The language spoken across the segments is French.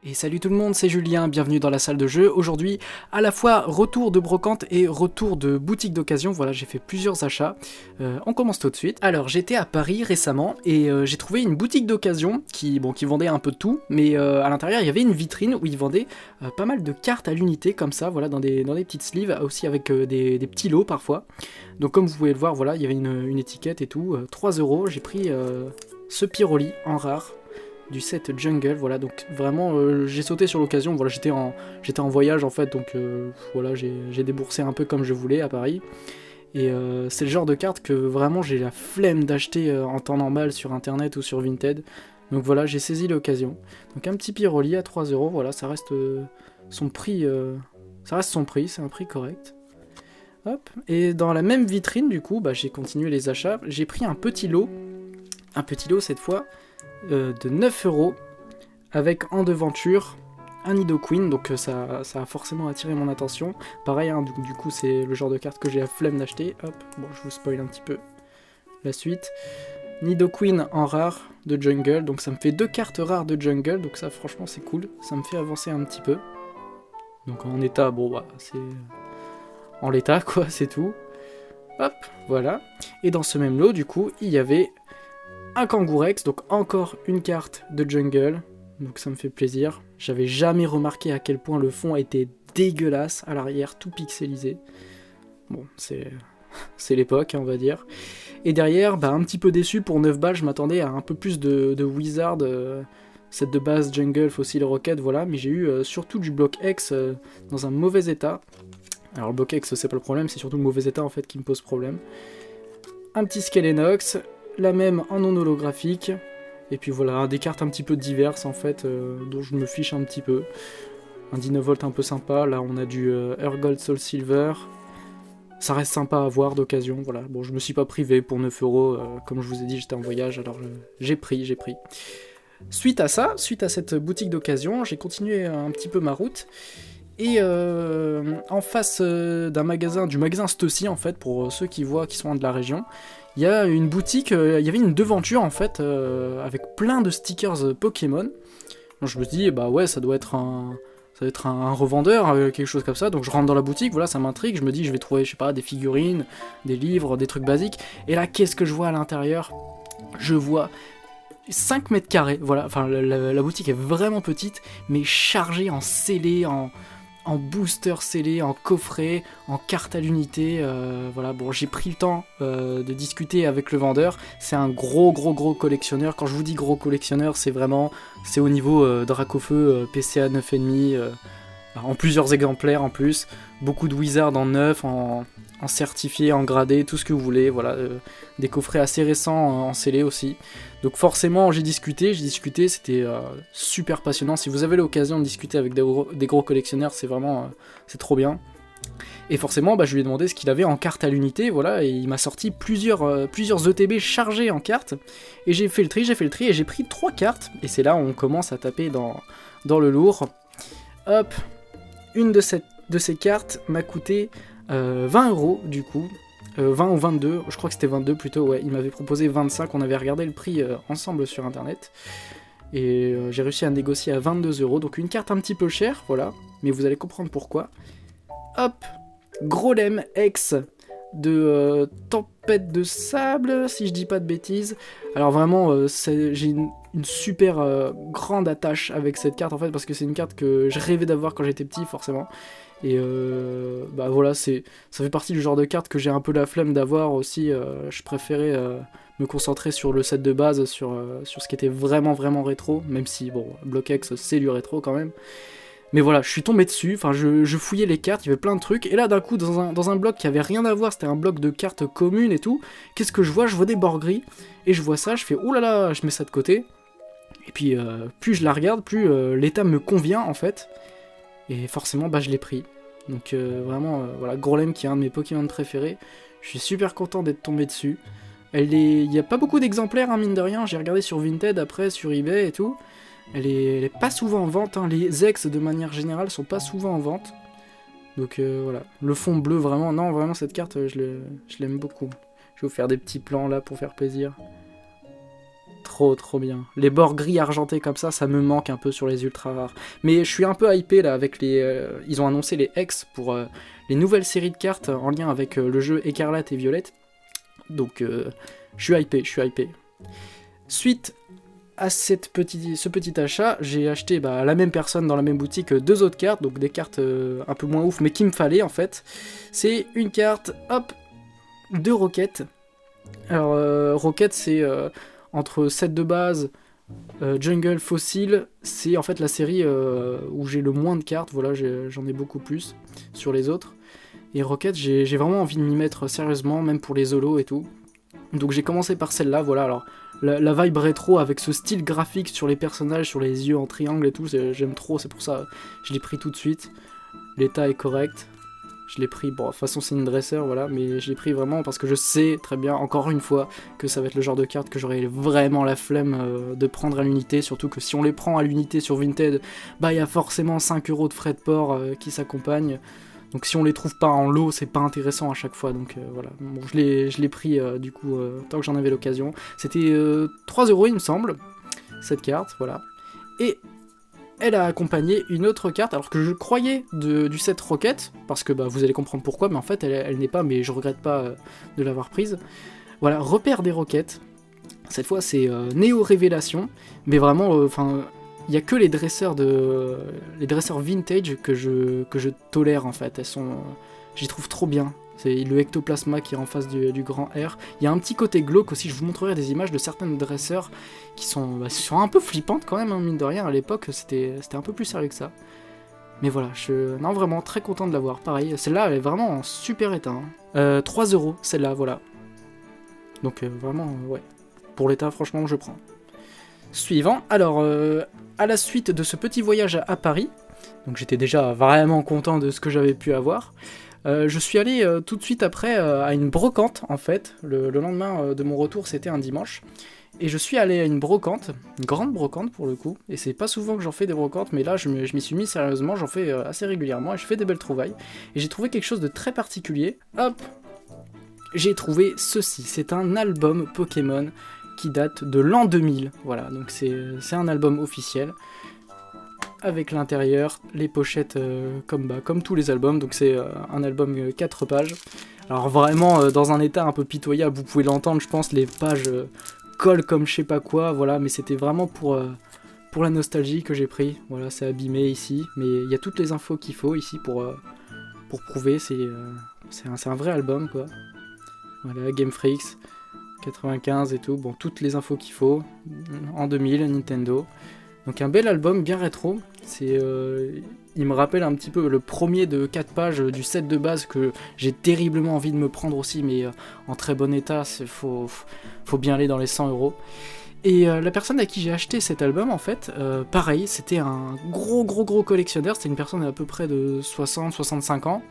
Et salut tout le monde, c'est Julien, bienvenue dans la salle de jeu. Aujourd'hui, à la fois retour de brocante et retour de boutique d'occasion. Voilà, j'ai fait plusieurs achats. On commence tout de suite. Alors, j'étais à Paris récemment et j'ai trouvé une boutique d'occasion qui vendait un peu de tout, mais à l'intérieur, il y avait une vitrine où ils vendaient pas mal de cartes à l'unité, comme ça, voilà, dans des petites sleeves, aussi avec des petits lots parfois. Donc, comme vous pouvez le voir, voilà, il y avait une étiquette et tout. 3 €, j'ai pris ce Pyroli en rare du set Jungle, voilà, donc vraiment j'ai sauté sur l'occasion, voilà, j'étais en voyage en fait, donc voilà, j'ai déboursé un peu comme je voulais à Paris, et c'est le genre de carte que vraiment j'ai la flemme d'acheter en temps normal sur internet ou sur Vinted, donc voilà, j'ai saisi l'occasion. Donc un petit Pyroli à 3 €, voilà, ça reste son prix, c'est un prix correct. Hop, et dans la même vitrine du coup, j'ai continué les achats, j'ai pris un petit lot cette fois, de 9 € avec en devanture un Nidoqueen, donc ça a forcément attiré mon attention. Pareil, hein, du coup c'est le genre de carte que j'ai la flemme d'acheter. Hop, bon, je vous spoil un petit peu la suite. Nidoqueen en rare de Jungle, donc ça me fait 2 cartes rares de Jungle, donc ça franchement c'est cool, ça me fait avancer un petit peu. Donc en état, bon bah c'est en l'état quoi, c'est tout. Hop, voilà. Et dans ce même lot du coup, il y avait un Kangourex, donc encore une carte de Jungle, donc ça me fait plaisir. J'avais jamais remarqué à quel point le fond était dégueulasse à l'arrière, tout pixelisé. Bon, c'est l'époque, on va dire. Et derrière, un petit peu déçu pour 9 balles, je m'attendais à un peu plus de Wizard, set de base Jungle, Fossil Rocket, voilà, mais j'ai eu surtout du bloc X dans un mauvais état. Alors le bloc X, c'est pas le problème, c'est surtout le mauvais état en fait qui me pose problème. Un petit Skelenox, la même en non holographique, et puis voilà, des cartes un petit peu diverses en fait, dont je me fiche un petit peu. Un Dinovolt un peu sympa, là on a du Urgold Soul Silver, ça reste sympa à voir d'occasion, voilà. Bon, je me suis pas privé pour 9 €, comme je vous ai dit, j'étais en voyage, alors j'ai pris. Suite à cette boutique d'occasion, j'ai continué un petit peu ma route, et en face du magasin Stussy en fait, pour ceux qui sont de la région, il y a une boutique, il y avait une devanture en fait, avec plein de stickers Pokémon. Donc je me suis dit, bah ouais, ça doit être un revendeur, quelque chose comme ça. Donc je rentre dans la boutique, voilà, ça m'intrigue. Je me dis, je vais trouver, je sais pas, des figurines, des livres, des trucs basiques. Et là, qu'est-ce que je vois à l'intérieur ? Je vois 5 mètres carrés, voilà. Enfin, la boutique est vraiment petite, mais chargée en scellé, en booster scellé, en coffret, en carte à l'unité, voilà, bon, j'ai pris le temps de discuter avec le vendeur. C'est un gros collectionneur. Quand je vous dis gros collectionneur, c'est au niveau Dracofeu, PCA 9,5, en plusieurs exemplaires en plus, beaucoup de Wizard en neuf, en certifié, en gradé, tout ce que vous voulez, voilà, des coffrets assez récents en scellé aussi. Donc forcément j'ai discuté, c'était super passionnant. Si vous avez l'occasion de discuter avec des gros collectionneurs, c'est vraiment, c'est trop bien. Et forcément, je lui ai demandé ce qu'il avait en carte à l'unité, voilà, et il m'a sorti plusieurs ETB chargés en cartes, et j'ai fait le tri, et j'ai pris 3 cartes, et c'est là où on commence à taper dans le lourd. Hop, une de ces cartes m'a coûté 20 € du coup, 20 ou 22, je crois que c'était 22 plutôt, ouais, il m'avait proposé 25, on avait regardé le prix ensemble sur internet, et j'ai réussi à négocier à 22 €, donc une carte un petit peu chère, voilà, mais vous allez comprendre pourquoi. Hop, Grolem X de Tempête de Sable, si je dis pas de bêtises. Alors vraiment, j'ai une super grande attache avec cette carte en fait, parce que c'est une carte que je rêvais d'avoir quand j'étais petit forcément. Et voilà, ça fait partie du genre de carte que j'ai un peu la flemme d'avoir aussi. Je préférais me concentrer sur le set de base, sur ce qui était vraiment rétro, même si bon, Block X c'est du rétro quand même. Mais voilà, je suis tombé dessus, enfin je fouillais les cartes, il y avait plein de trucs, et là d'un coup dans un bloc qui avait rien à voir, c'était un bloc de cartes communes et tout, qu'est-ce que je vois ? Je vois des bords gris, et je vois ça, je fais oh là là, je mets ça de côté, et puis plus je la regarde, plus l'état me convient en fait, et forcément je l'ai pris. Donc vraiment, voilà, Grolem qui est un de mes Pokémon préférés, je suis super content d'être tombé dessus. Il n'y a pas beaucoup d'exemplaires, hein, mine de rien, j'ai regardé sur Vinted après, sur eBay et tout. Elle est pas souvent en vente, hein. Les ex de manière générale sont pas souvent en vente. Donc voilà, le fond bleu vraiment cette carte je l'aime beaucoup. Je vais vous faire des petits plans là pour faire plaisir. trop bien. Les bords gris argentés comme ça me manque un peu sur les ultra rares. Mais je suis un peu hypé là avec les... ils ont annoncé les X pour les nouvelles séries de cartes en lien avec le jeu Écarlate et Violette. Donc je suis hypé. Suite à ce petit achat, j'ai acheté à la même personne dans la même boutique 2 autres cartes, donc des cartes un peu moins ouf mais qu'il me fallait en fait. C'est une carte, hop, de Rocket. Alors Rocket c'est entre set de base, Jungle, Fossil, c'est en fait la série où j'ai le moins de cartes, voilà, j'en ai beaucoup plus sur les autres. Et Rocket, j'ai vraiment envie de m'y mettre sérieusement, même pour les solos et tout. Donc j'ai commencé par celle-là, voilà, alors la vibe rétro avec ce style graphique sur les personnages, sur les yeux en triangle et tout, j'aime trop, c'est pour ça je l'ai pris tout de suite. L'état est correct, je l'ai pris, bon de toute façon c'est une dresseur, voilà, mais je l'ai pris vraiment parce que je sais très bien, encore une fois, que ça va être le genre de carte que j'aurai vraiment la flemme de prendre à l'unité, surtout que si on les prend à l'unité sur Vinted, il y a forcément 5 € de frais de port qui s'accompagnent. Donc si on les trouve pas en lot, c'est pas intéressant à chaque fois, donc voilà. Bon, je l'ai pris du coup, tant que j'en avais l'occasion. C'était 3 € il me semble, cette carte, voilà. Et elle a accompagné une autre carte, alors que je croyais du set Rocket, parce que vous allez comprendre pourquoi, mais en fait elle n'est pas, mais je regrette pas de l'avoir prise. Voilà, repère des Rockets. Cette fois c'est Néo Révélation, mais vraiment, il n'y a que les dresseurs vintage que je tolère en fait. J'y trouve trop bien. C'est le Ectoplasma qui est en face du grand R. Il y a un petit côté glauque aussi, je vous montrerai des images de certaines dresseurs qui sont un peu flippantes quand même, hein, mine de rien. À l'époque, c'était un peu plus sérieux que ça. Mais voilà, non, vraiment très content de l'avoir. Pareil, celle-là, elle est vraiment en super état. Hein. 3 € celle-là, voilà. Donc vraiment, ouais. Pour l'état, franchement, je prends. Suivant, alors à la suite de ce petit voyage à Paris, donc j'étais déjà vraiment content de ce que j'avais pu avoir, je suis allé tout de suite après à une brocante en fait, le lendemain de mon retour c'était un dimanche, et je suis allé à une brocante, une grande brocante pour le coup, et c'est pas souvent que j'en fais des brocantes, mais là je m'y suis mis sérieusement, j'en fais assez régulièrement, et je fais des belles trouvailles, et j'ai trouvé quelque chose de très particulier, hop, j'ai trouvé ceci, c'est un album Pokémon, qui date de l'an 2000, voilà, donc c'est un album officiel, avec l'intérieur, les pochettes comme tous les albums, donc c'est un album 4 pages, alors vraiment dans un état un peu pitoyable, vous pouvez l'entendre, je pense, les pages collent comme je sais pas quoi, voilà, mais c'était vraiment pour la nostalgie que j'ai pris, voilà, c'est abîmé ici, mais il y a toutes les infos qu'il faut ici pour prouver, c'est un vrai album, quoi, voilà, Game Freaks, 95 et tout, bon, toutes les infos qu'il faut, en 2000, Nintendo. Donc un bel album, bien rétro, il me rappelle un petit peu le premier de 4 pages du set de base que j'ai terriblement envie de me prendre aussi, mais en très bon état, faut bien aller dans les 100 €. Et la personne à qui j'ai acheté cet album, en fait, pareil, c'était un gros collectionneur, c'était une personne à peu près de 60-65 ans,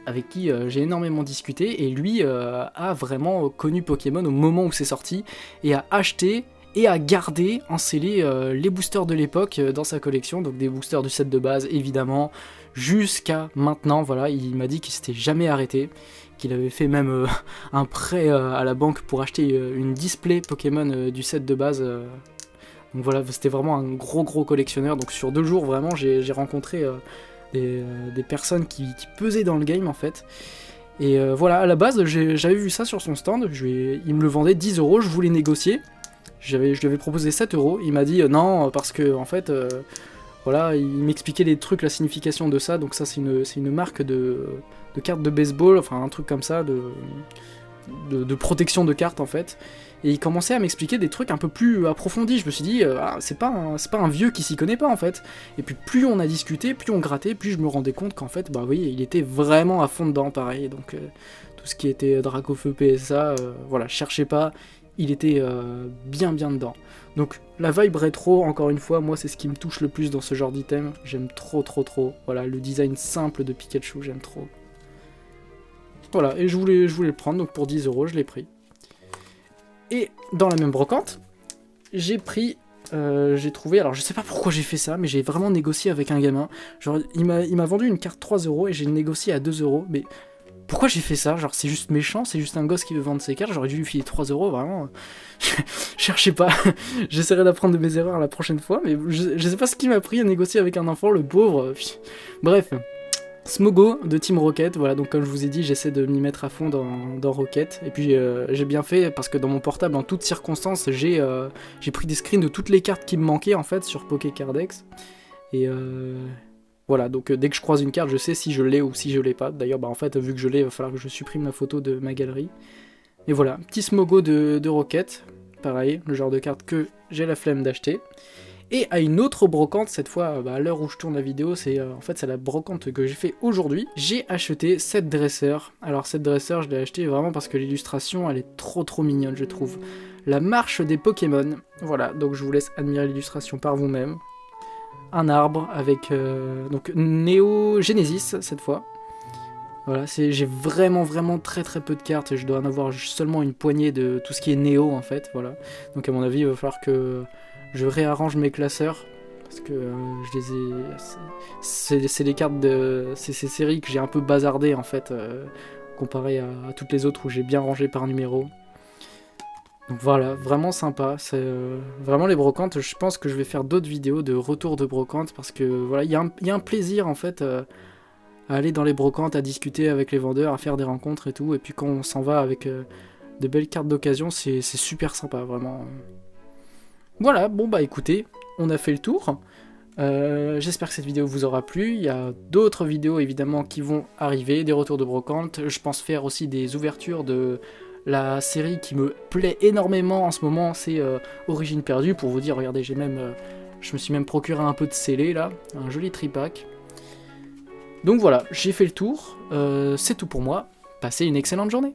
avec qui j'ai énormément discuté, et lui a vraiment connu Pokémon au moment où c'est sorti, et a acheté et a gardé, scellé les boosters de l'époque dans sa collection, donc des boosters du set de base évidemment, jusqu'à maintenant, voilà, il m'a dit qu'il s'était jamais arrêté, qu'il avait fait même un prêt à la banque pour acheter une display Pokémon du set de base, donc voilà, c'était vraiment un gros collectionneur, donc sur 2 jours vraiment j'ai rencontré des personnes qui pesaient dans le game en fait. Et voilà, à la base j'avais vu ça sur son stand, il me le vendait 10 €, je voulais négocier, je lui avais proposé 7 €, il m'a dit non, parce que en fait voilà, il m'expliquait les trucs, la signification de ça, donc ça c'est une marque de cartes de baseball, enfin un truc comme ça, de protection de cartes en fait. Et il commençait à m'expliquer des trucs un peu plus approfondis. Je me suis dit, c'est pas un vieux qui s'y connaît pas en fait. Et puis plus on a discuté, plus on grattait, plus je me rendais compte qu'en fait, oui, il était vraiment à fond dedans, pareil. Donc tout ce qui était Dracofeu, PSA, voilà, cherchez pas, il était bien dedans. Donc la vibe rétro, encore une fois, moi c'est ce qui me touche le plus dans ce genre d'item. J'aime trop. Voilà, le design simple de Pikachu, j'aime trop. Voilà, et je voulais le prendre, donc pour 10 € je l'ai pris. Et dans la même brocante, j'ai trouvé, alors je sais pas pourquoi j'ai fait ça, mais j'ai vraiment négocié avec un gamin. Genre, il m'a vendu une carte 3 € et j'ai négocié à 2 €, mais Pourquoi j'ai fait ça? Genre c'est juste méchant, c'est juste un gosse qui veut vendre ses cartes, j'aurais dû lui filer 3 euros, vraiment. Cherchez pas, j'essaierai d'apprendre de mes erreurs la prochaine fois, mais je sais pas ce qui m'a pris à négocier avec un enfant, le pauvre. Bref, Smogo de Team Rocket, voilà, donc comme je vous ai dit, j'essaie de m'y mettre à fond dans Rocket, et puis j'ai bien fait, parce que dans mon portable, en toutes circonstances, j'ai pris des screens de toutes les cartes qui me manquaient, en fait, sur Pokécardex, et voilà, donc dès que je croise une carte, je sais si je l'ai ou si je l'ai pas, d'ailleurs, bah en fait, vu que je l'ai, il va falloir que je supprime la photo de ma galerie, et voilà, petit Smogo de Rocket, pareil, le genre de carte que j'ai la flemme d'acheter. Et à une autre brocante, cette fois, à l'heure où je tourne la vidéo, c'est en fait c'est la brocante que j'ai fait aujourd'hui. J'ai acheté cette dresseur. Alors cette dresseur, je l'ai acheté vraiment parce que l'illustration, elle est trop mignonne, je trouve. La marche des Pokémon. Voilà, donc je vous laisse admirer l'illustration par vous-même. Un arbre avec donc Neo Genesis cette fois. Voilà, j'ai vraiment très peu de cartes. Je dois en avoir seulement une poignée de tout ce qui est Néo en fait. Voilà. Donc à mon avis, il va falloir que je réarrange mes classeurs parce que je les ai. C'est les cartes de ces séries que j'ai un peu bazardées en fait, comparé à toutes les autres où j'ai bien rangé par numéro. Donc voilà, vraiment sympa. C'est vraiment les brocantes. Je pense que je vais faire d'autres vidéos de retour de brocantes parce que voilà, il y a un plaisir en fait à aller dans les brocantes, à discuter avec les vendeurs, à faire des rencontres et tout. Et puis quand on s'en va avec de belles cartes d'occasion, c'est super sympa vraiment. Voilà, bon bah écoutez, on a fait le tour. J'espère que cette vidéo vous aura plu. Il y a d'autres vidéos évidemment qui vont arriver, des retours de brocante. Je pense faire aussi des ouvertures de la série qui me plaît énormément en ce moment, c'est Origine perdue. Pour vous dire, regardez, je me suis même procuré un peu de scellé là, un joli tripack. Donc voilà, j'ai fait le tour. C'est tout pour moi. Passez une excellente journée.